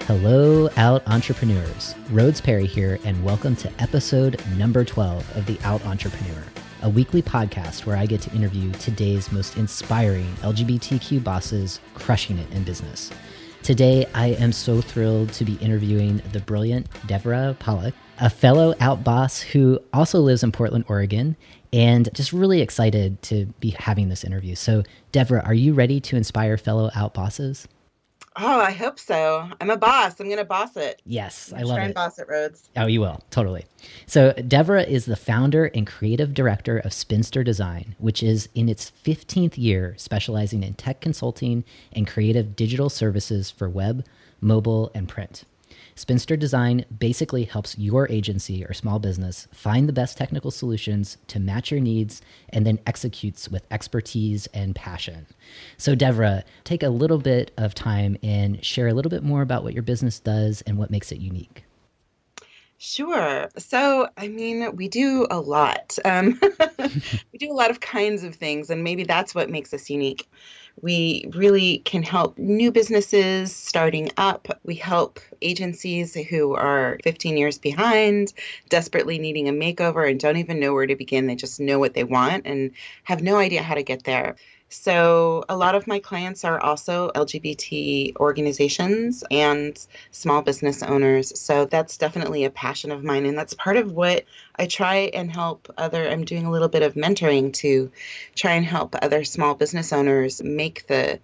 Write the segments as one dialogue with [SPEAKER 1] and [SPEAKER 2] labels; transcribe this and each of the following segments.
[SPEAKER 1] Hello, Out Entrepreneurs. Rhodes Perry here, and welcome to episode number 12 of The Out Entrepreneur, a weekly podcast where I get to interview today's most inspiring LGBTQ bosses crushing it in business. Today, I am so thrilled to be interviewing the brilliant Deborah Pollack, a fellow Out boss who also lives in Portland, Oregon, and just really excited to be having this interview. So, Deborah, are you ready to inspire fellow Out bosses?
[SPEAKER 2] Oh, I hope so. I'm a boss. I'm going to boss it.
[SPEAKER 1] Yes, I
[SPEAKER 2] I'm
[SPEAKER 1] love
[SPEAKER 2] try
[SPEAKER 1] it.
[SPEAKER 2] and boss it, Rhodes.
[SPEAKER 1] Oh, you will. Totally. So Deborah is the founder and creative director of Spinster Design, which is in its 15th year specializing in tech consulting and creative digital services for web, mobile, and print. Spinster Design basically helps your agency or small business find the best technical solutions to match your needs and then executes with expertise and passion. So Deborah, take a little bit of time and share a little bit more about what your business does and what makes it unique.
[SPEAKER 2] Sure. So, we do a lot. We do a lot of kinds of things, and maybe that's what makes us unique. We really can help new businesses starting up. We help agencies who are 15 years behind, desperately needing a makeover and don't even know where to begin. They just know what they want and have no idea how to get there. So a lot of my clients are also LGBT organizations and small business owners. So that's definitely a passion of mine. And that's part of what I try and help I'm doing a little bit of mentoring to try and help other small business owners make the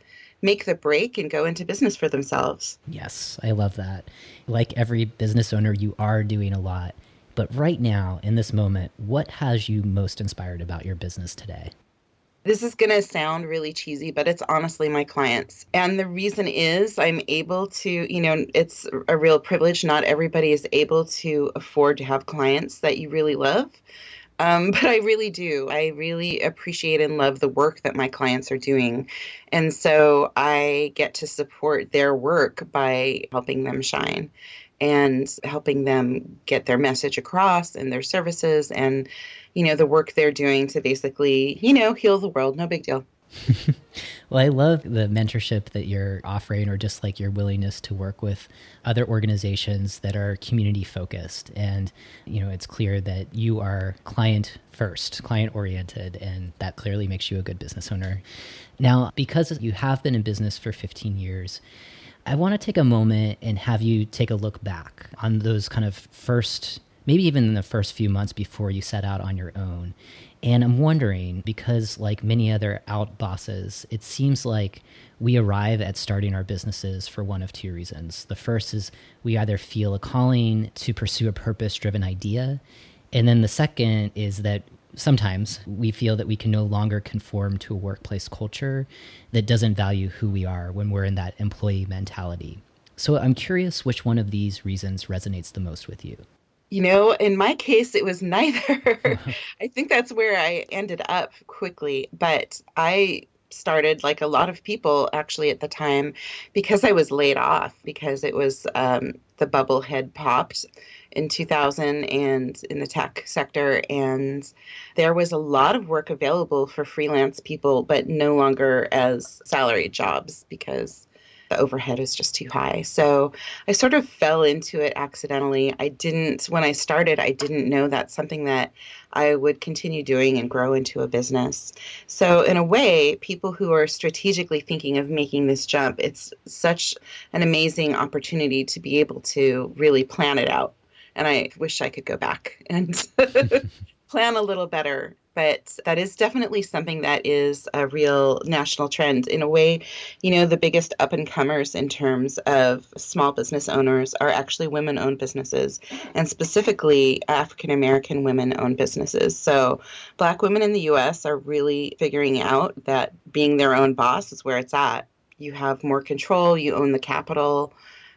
[SPEAKER 2] break and go into business for themselves.
[SPEAKER 1] Yes, I love that. Like every business owner, you are doing a lot. But right now, in this moment, what has you most inspired about your business today?
[SPEAKER 2] This is going to sound really cheesy, but it's honestly my clients. And the reason is I'm able to, it's a real privilege. Not everybody is able to afford to have clients that you really love. But I really do. I really appreciate and love the work that my clients are doing. And so I get to support their work by helping them shine and helping them get their message across and their services and, the work they're doing to basically, heal the world. No big deal.
[SPEAKER 1] Well, I love the mentorship that you're offering, or just like your willingness to work with other organizations that are community focused. And, it's clear that you are client first, client oriented, and that clearly makes you a good business owner. Now, because you have been in business for 15 years, I want to take a moment and have you take a look back on those kind of first, maybe even in the first few months before you set out on your own. And I'm wondering, because like many other out bosses, it seems like we arrive at starting our businesses for one of two reasons. The first is we either feel a calling to pursue a purpose-driven idea. And then the second is that sometimes we feel that we can no longer conform to a workplace culture that doesn't value who we are when we're in that employee mentality. So I'm curious which one of these reasons resonates the most with you.
[SPEAKER 2] In my case, it was neither. I think that's where I ended up quickly. But I started, like a lot of people actually at the time, because I was laid off, because it was the bubble had popped in 2000 and in the tech sector. And there was a lot of work available for freelance people, but no longer as salaried jobs because the overhead is just too high. So I sort of fell into it accidentally. When I started, I didn't know that's something that I would continue doing and grow into a business. So in a way, people who are strategically thinking of making this jump, it's such an amazing opportunity to be able to really plan it out. And I wish I could go back and plan a little better. But that is definitely something that is a real national trend. In a way, the biggest up-and-comers in terms of small business owners are actually women-owned businesses, and specifically African-American women-owned businesses. So Black women in the U.S. are really figuring out that being their own boss is where it's at. You have more control, you own the capital.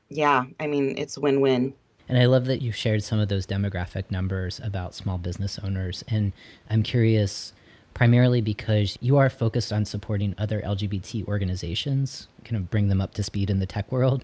[SPEAKER 2] Yeah, it's win-win.
[SPEAKER 1] And I love that you shared some of those demographic numbers about small business owners. And I'm curious, primarily because you are focused on supporting other LGBT organizations, kind of bring them up to speed in the tech world.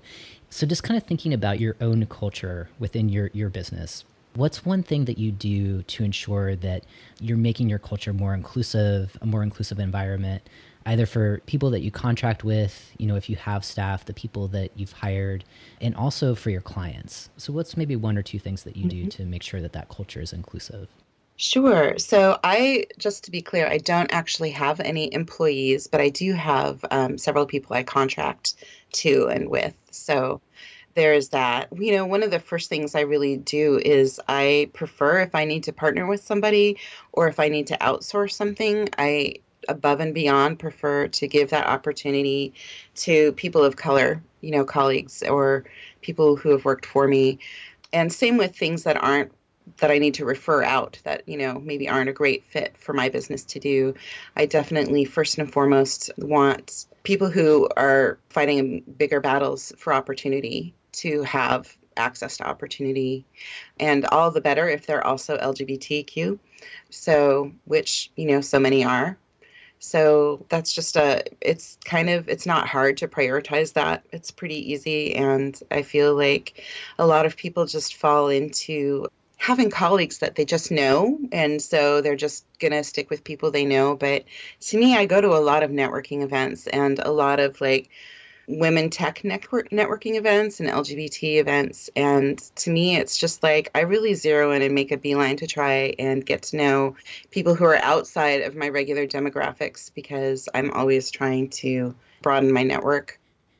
[SPEAKER 1] So just kind of thinking about your own culture within your business, What's one thing that you do to ensure that you're making your culture more inclusive, a more inclusive environment, either for people that you contract with, if you have staff, the people that you've hired, and also for your clients? So what's maybe one or two things that you do to make sure that that culture is inclusive?
[SPEAKER 2] Sure. So just to be clear, I don't actually have any employees, but I do have several people I contract to and with. So there's that. One of the first things I really do is I prefer, if I need to partner with somebody or if I need to outsource something, I above and beyond prefer to give that opportunity to people of color, colleagues or people who have worked for me. And same with things that I need to refer out that, maybe aren't a great fit for my business to do. I definitely, first and foremost, want people who are fighting bigger battles for opportunity to have access to opportunity, and all the better if they're also LGBTQ. So, which, so many are. So that's just it's not hard to prioritize that. It's pretty easy. And I feel like a lot of people just fall into having colleagues that they just know. And so they're just going to stick with people they know. But to me, I go to a lot of networking events and a lot of women tech networking events and LGBT events. And to me, it's just I really zero in and make a beeline to try and get to know people who are outside of my regular demographics because I'm always trying to broaden my network.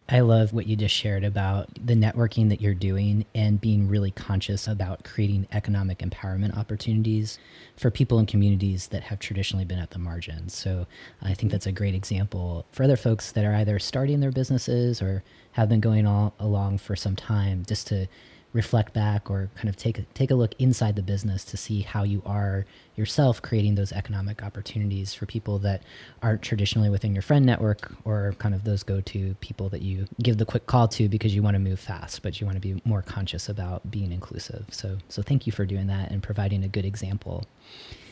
[SPEAKER 1] I love what you just shared about the networking that you're doing and being really conscious about creating economic empowerment opportunities for people in communities that have traditionally been at the margins. So I think that's a great example for other folks that are either starting their businesses or have been going all along for some time, just to reflect back or kind of take a look inside the business to see how you are yourself creating those economic opportunities for people that aren't traditionally within your friend network, or kind of those go-to people that you give the quick call to because you want to move fast, but you want to be more conscious about being inclusive. So thank you for doing that and providing a good example.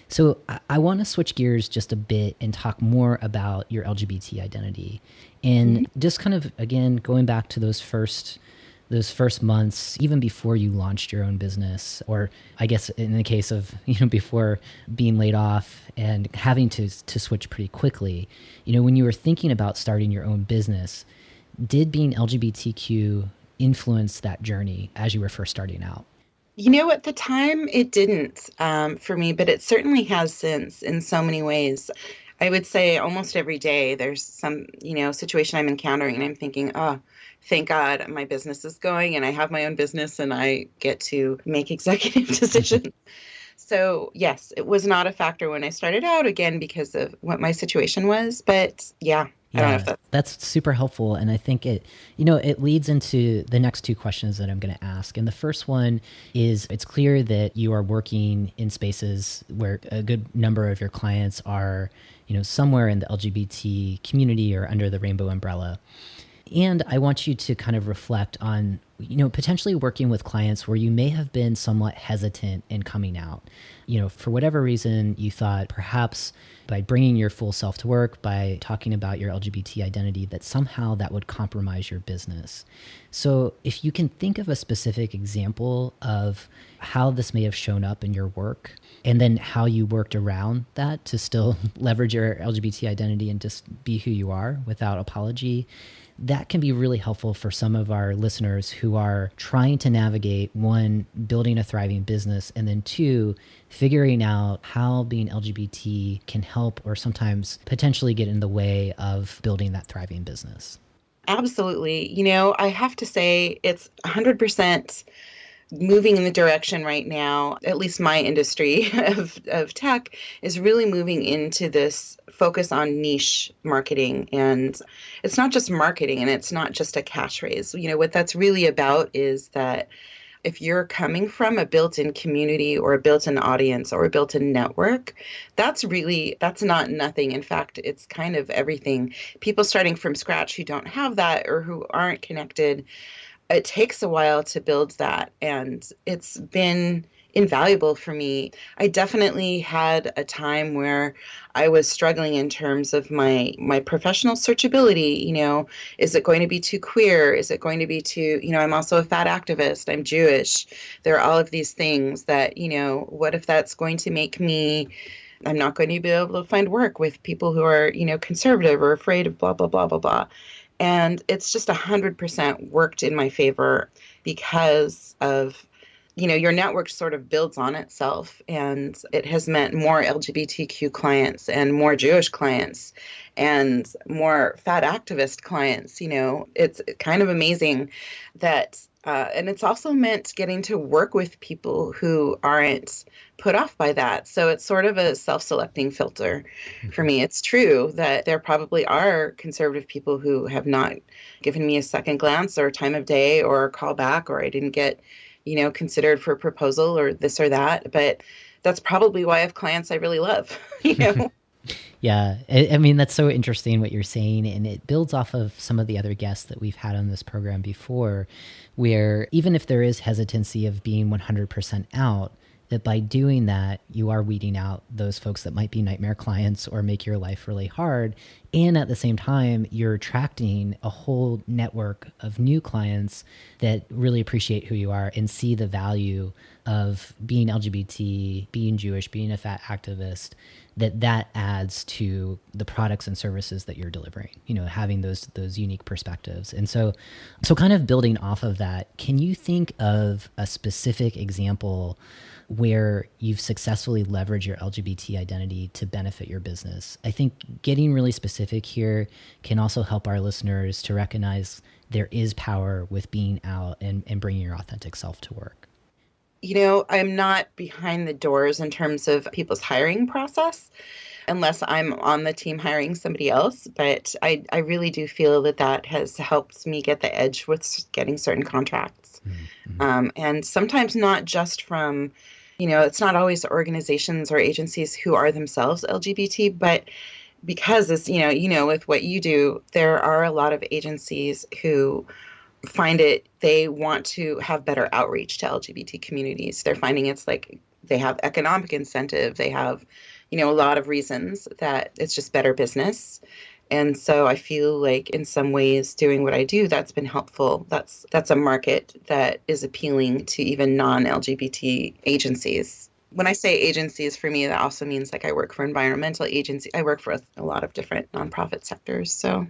[SPEAKER 1] So I want to switch gears just a bit and talk more about your LGBT identity, and just kind of, again, going back to those first months, even before you launched your own business, or I guess in the case of, before being laid off and having to switch pretty quickly, when you were thinking about starting your own business, did being LGBTQ influence that journey as you were first starting out?
[SPEAKER 2] At the time it didn't for me, but it certainly has since in so many ways. I would say almost every day there's some, situation I'm encountering and I'm thinking, oh, thank God my business is going and I have my own business and I get to make executive decisions. So yes, it was not a factor when I started out, again, because of what my situation was. But yeah, I don't know if
[SPEAKER 1] that's super helpful. And I think it leads into the next two questions that I'm going to ask. And the first one is, it's clear that you are working in spaces where a good number of your clients are, somewhere in the LGBT community or under the rainbow umbrella. And I want you to kind of reflect on, potentially working with clients where you may have been somewhat hesitant in coming out. For whatever reason, you thought perhaps by bringing your full self to work, by talking about your LGBT identity, that somehow that would compromise your business. So if you can think of a specific example of how this may have shown up in your work, and then how you worked around that to still leverage your LGBT identity and just be who you are without apology, that can be really helpful for some of our listeners who are trying to navigate, one, building a thriving business, and then two, figuring out how being LGBT can help or sometimes potentially get in the way of building that thriving business.
[SPEAKER 2] Absolutely. I have to say it's 100% moving in the direction right now. At least my industry of tech is really moving into this focus on niche marketing. And it's not just marketing and it's not just a catchphrase. What that's really about is that if you're coming from a built-in community or a built-in audience or a built-in network, that's not nothing. In fact, it's kind of everything. People starting from scratch who don't have that or who aren't connected, it takes a while to build that. And it's been invaluable for me. I definitely had a time where I was struggling in terms of my professional searchability. Is it going to be too queer? Is it going to be too, I'm also a fat activist. I'm Jewish. There are all of these things that, what if that's going to make me, I'm not going to be able to find work with people who are, conservative or afraid of blah, blah, blah, blah, blah. And it's just 100% worked in my favor because of, your network sort of builds on itself, and it has meant more LGBTQ clients and more Jewish clients and more fat activist clients. It's kind of amazing that, and it's also meant getting to work with people who aren't put off by that. So it's sort of a self-selecting filter for me. It's true that there probably are conservative people who have not given me a second glance or time of day or a call back, or I didn't get considered for a proposal or this or that. But that's probably why I have clients I really love,
[SPEAKER 1] Yeah. I mean, that's so interesting what you're saying. And it builds off of some of the other guests that we've had on this program before, where even if there is hesitancy of being 100% out, that by doing that, you are weeding out those folks that might be nightmare clients or make your life really hard. And at the same time, you're attracting a whole network of new clients that really appreciate who you are and see the value of being LGBT, being Jewish, being a fat activist, that adds to the products and services that you're delivering, having those unique perspectives. And so kind of building off of that, can you think of a specific example where you've successfully leveraged your LGBT identity to benefit your business? I think getting really specific here can also help our listeners to recognize there is power with being out and bringing your authentic self to work.
[SPEAKER 2] I'm not behind the doors in terms of people's hiring process, unless I'm on the team hiring somebody else. But I really do feel that has helped me get the edge with getting certain contracts. Mm-hmm. And sometimes not just from, it's not always organizations or agencies who are themselves LGBT, but because it's, with what you do, there are a lot of agencies who they want to have better outreach to LGBT communities. They're finding it's like they have economic incentive. They have, a lot of reasons that it's just better business. And so I feel like in some ways doing what I do, that's been helpful. That's a market that is appealing to even non-LGBT agencies. When I say agencies, for me, that also means like I work for environmental agencies. I work for a lot of different nonprofit sectors. So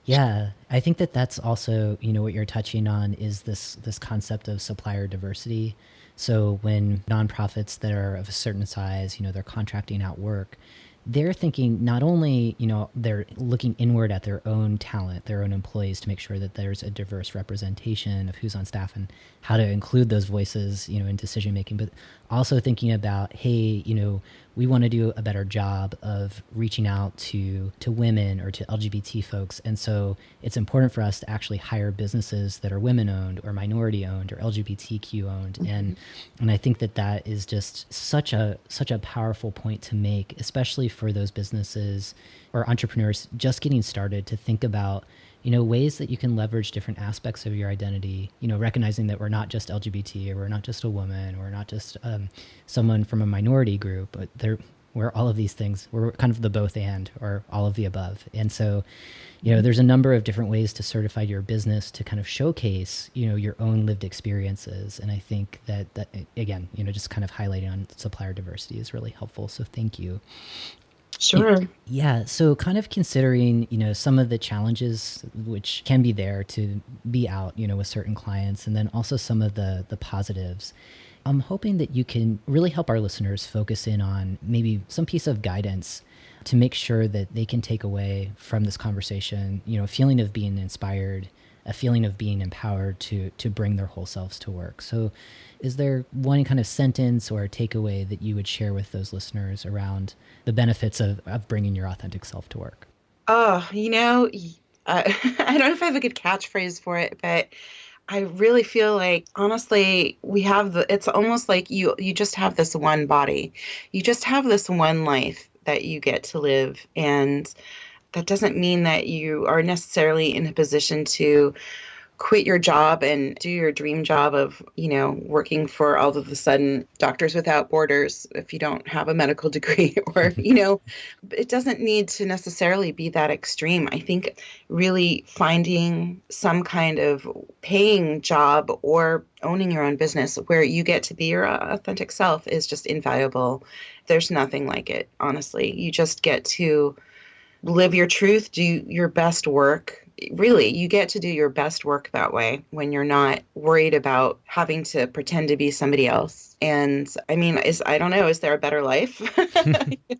[SPEAKER 1] yeah, I think that's also, what you're touching on is this concept of supplier diversity. So when nonprofits that are of a certain size, they're contracting out work, they're thinking not only, they're looking inward at their own talent, their own employees to make sure that there's a diverse representation of who's on staff and how to include those voices, in decision making, but also thinking about, hey, we want to do a better job of reaching out to women or to LGBT folks. And so it's important for us to actually hire businesses that are women owned or minority owned or LGBTQ owned. Mm-hmm. And I think that is just such a powerful point to make, especially for those businesses or entrepreneurs just getting started, to think about, ways that you can leverage different aspects of your identity, recognizing that we're not just LGBT, or we're not just a woman, or we're not just someone from a minority group, but we're all of these things. We're kind of the both and, or all of the above. And so, there's a number of different ways to certify your business to kind of showcase, your own lived experiences. And I think that again, just kind of highlighting on supplier diversity is really helpful. So thank you.
[SPEAKER 2] Sure.
[SPEAKER 1] Yeah. So kind of considering, some of the challenges which can be there to be out, with certain clients, and then also some of the positives. I'm hoping that you can really help our listeners focus in on maybe some piece of guidance to make sure that they can take away from this conversation, a feeling of being inspired, a feeling of being empowered to bring their whole selves to work. So is there one kind of sentence or a takeaway that you would share with those listeners around the benefits of bringing your authentic self to work?
[SPEAKER 2] Oh, I don't know if I have a good catchphrase for it, but I really feel like, honestly, it's almost like you just have this one body. You just have this one life that you get to live. And that doesn't mean that you are necessarily in a position to quit your job and do your dream job of, working for all of a sudden Doctors Without Borders if you don't have a medical degree or, it doesn't need to necessarily be that extreme. I think really finding some kind of paying job or owning your own business where you get to be your authentic self is just invaluable. There's nothing like it, honestly. You just get to live your truth, do your best work. Really, you get to do your best work that way when you're not worried about having to pretend to be somebody else. And I mean, I don't know, is there a better life?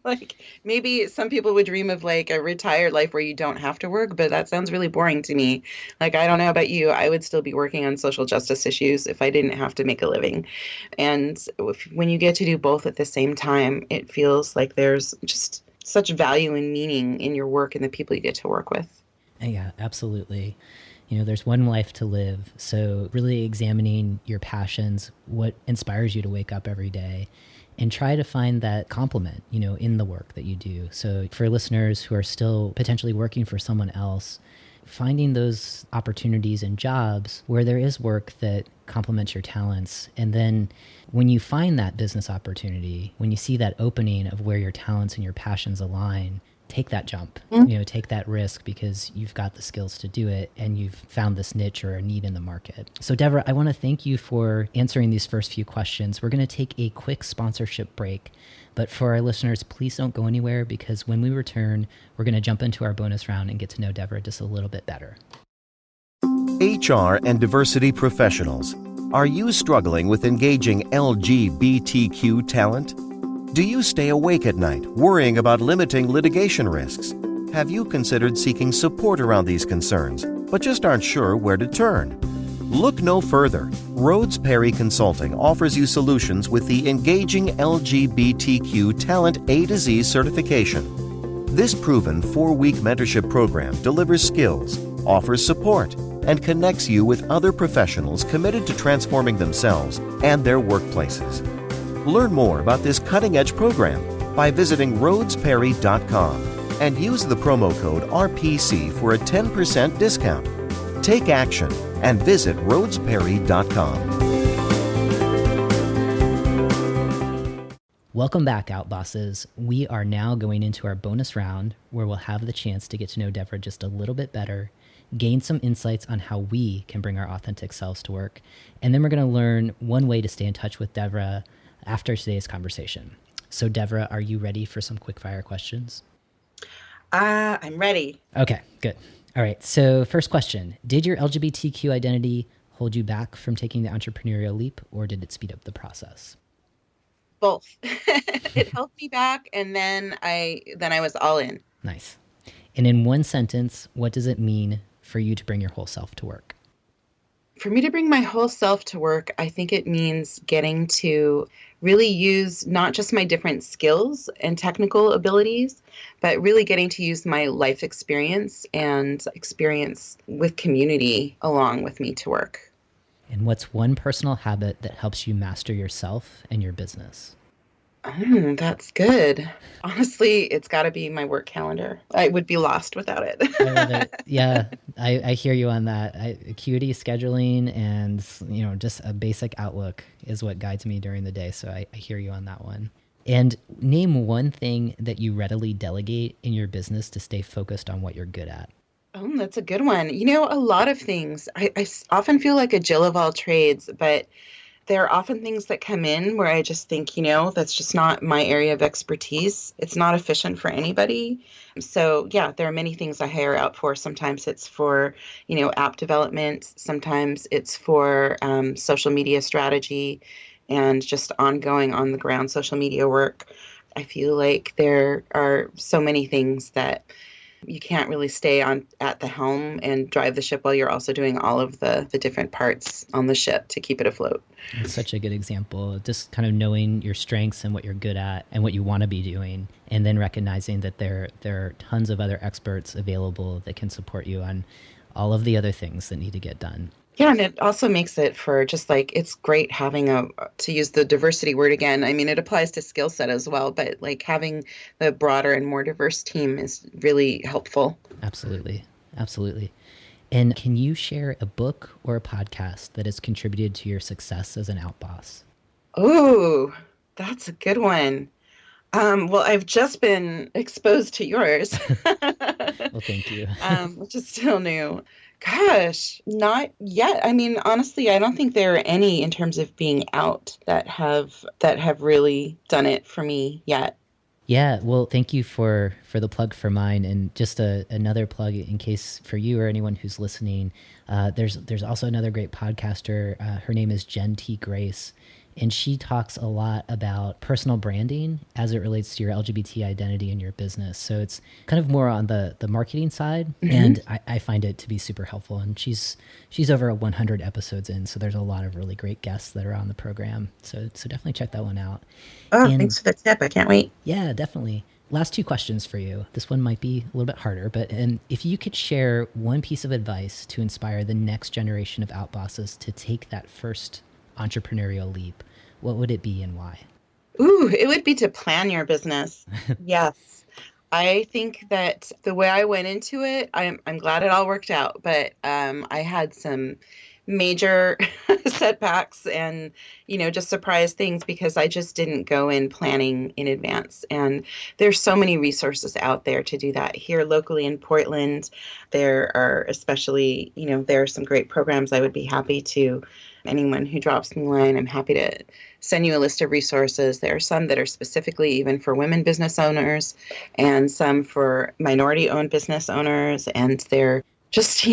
[SPEAKER 2] Like maybe some people would dream of like a retired life where you don't have to work, but that sounds really boring to me. Like, I don't know about you, I would still be working on social justice issues if I didn't have to make a living. And when you get to do both at the same time, it feels like there's just such value and meaning in your work and the people you get to work with.
[SPEAKER 1] Yeah, absolutely. There's one life to live. So really examining your passions, what inspires you to wake up every day, and try to find that complement, in the work that you do. So for listeners who are still potentially working for someone else, finding those opportunities and jobs where there is work that complements your talents. And then when you find that business opportunity, when you see that opening of where your talents and your passions align, take that jump, take that risk because you've got the skills to do it and you've found this niche or a need in the market. So Devra, I want to thank you for answering these first few questions. We're going to take a quick sponsorship break, but for our listeners, please don't go anywhere because when we return, we're going to jump into our bonus round and get to know Devra just a little bit better.
[SPEAKER 3] HR and diversity professionals. Are you struggling with engaging LGBTQ talent? Do you stay awake at night worrying about limiting litigation risks? Have you considered seeking support around these concerns, but just aren't sure where to turn? Look no further. Rhodes Perry Consulting offers you solutions with the Engaging LGBTQ Talent A to Z certification. This proven 4-week mentorship program delivers skills, offers support, and connects you with other professionals committed to transforming themselves and their workplaces. Learn more about this cutting-edge program by visiting rhodesperry.com and use the promo code RPC for a 10% discount. Take action and visit rhodesperry.com.
[SPEAKER 1] Welcome back, Outbosses. We are now going into our bonus round where we'll have the chance to get to know Devra just a little bit better, gain some insights on how we can bring our authentic selves to work, and then we're going to learn one way to stay in touch with Devra after today's conversation. So Devra, are you ready for some quick fire questions?
[SPEAKER 2] I'm ready.
[SPEAKER 1] Okay, good. All right. So first question, did your LGBTQ identity hold you back from taking the entrepreneurial leap or did it speed up the process?
[SPEAKER 2] Both. It held me back and then I was all in.
[SPEAKER 1] Nice. And in one sentence, what does it mean for you to bring your whole self to work?
[SPEAKER 2] For me to bring my whole self to work, I think it means getting to really use not just my different skills and technical abilities, but really getting to use my life experience and experience with community along with me to work.
[SPEAKER 1] And what's one personal habit that helps you master yourself and your business?
[SPEAKER 2] That's good. Honestly, it's got to be my work calendar. I would be lost without it.
[SPEAKER 1] I love it. Yeah, I hear you on that. Acuity scheduling and just a basic outlook is what guides me during the day. So I hear you on that one. And name one thing that you readily delegate in your business to stay focused on what you're good at.
[SPEAKER 2] Oh, that's a good one. A lot of things. I often feel like a Jill of all trades, but there are often things that come in where I just think, that's just not my area of expertise. It's not efficient for anybody. So yeah, there are many things I hire out for. Sometimes it's for, app development. Sometimes it's for social media strategy and just ongoing on the ground social media work. I feel like there are so many things that you can't really stay at the helm and drive the ship while you're also doing all of the different parts on the ship to keep it afloat.
[SPEAKER 1] It's such a good example. Just kind of knowing your strengths and what you're good at and what you want to be doing, and then recognizing that there are tons of other experts available that can support you on all of the other things that need to get done.
[SPEAKER 2] Yeah, and it also makes it for just like, it's great having to use the diversity word again. I mean, it applies to skill set as well, but like having the broader and more diverse team is really helpful.
[SPEAKER 1] Absolutely. Absolutely. And can you share a book or a podcast that has contributed to your success as an outboss?
[SPEAKER 2] Oh, that's a good one. Well, I've just been exposed to yours,
[SPEAKER 1] Well, thank you.
[SPEAKER 2] which is still new. Gosh, not yet. I mean, honestly, I don't think there are any in terms of being out that have really done it for me yet.
[SPEAKER 1] Yeah, well, thank you for the plug for mine, and just another plug in case for you or anyone who's listening. There's also another great podcaster. Her name is Jen T. Grace, and she talks a lot about personal branding as it relates to your LGBT identity in your business. So it's kind of more on the marketing side, and I find it to be super helpful. And she's over 100 episodes in, so there's a lot of really great guests that are on the program. So definitely check that one out.
[SPEAKER 2] Oh, thanks for the tip. I can't wait.
[SPEAKER 1] Yeah, definitely. Last two questions for you. This one might be a little bit harder, but if you could share one piece of advice to inspire the next generation of outbosses to take that first entrepreneurial leap, what would it be and why?
[SPEAKER 2] Ooh, it would be to plan your business. Yes. I think that the way I went into it, I'm glad it all worked out, but I had some major setbacks and, just surprise things because I just didn't go in planning in advance. And there's so many resources out there to do that. Here locally in Portland, there are especially, there are some great programs. I would be happy to, anyone who drops me a line, I'm happy to send you a list of resources. There are some that are specifically even for women business owners and some for minority-owned business owners. And they're just,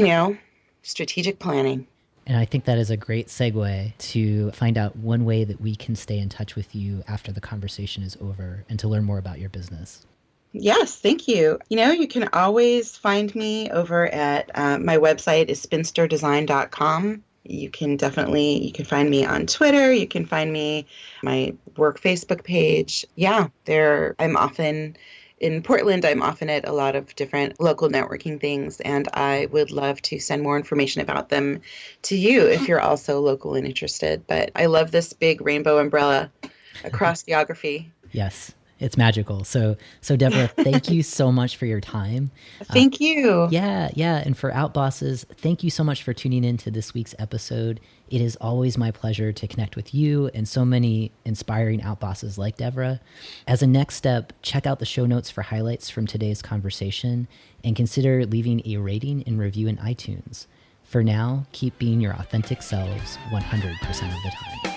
[SPEAKER 2] strategic planning.
[SPEAKER 1] And I think that is a great segue to find out one way that we can stay in touch with you after the conversation is over and to learn more about your business.
[SPEAKER 2] Yes, thank you. You can always find me over at my website is spinsterdesign.com. You can find me on Twitter. You can find me my work Facebook page. Yeah, I'm often in Portland. I'm often at a lot of different local networking things, and I would love to send more information about them to you if you're also local and interested. But I love this big rainbow umbrella across geography.
[SPEAKER 1] Yes. It's magical. So Deborah, thank you so much for your time.
[SPEAKER 2] Thank you.
[SPEAKER 1] Yeah. And for Outbosses, thank you so much for tuning in to this week's episode. It is always my pleasure to connect with you and so many inspiring outbosses like Deborah. As a next step, check out the show notes for highlights from today's conversation and consider leaving a rating and review in iTunes. For now, keep being your authentic selves 100% of the time.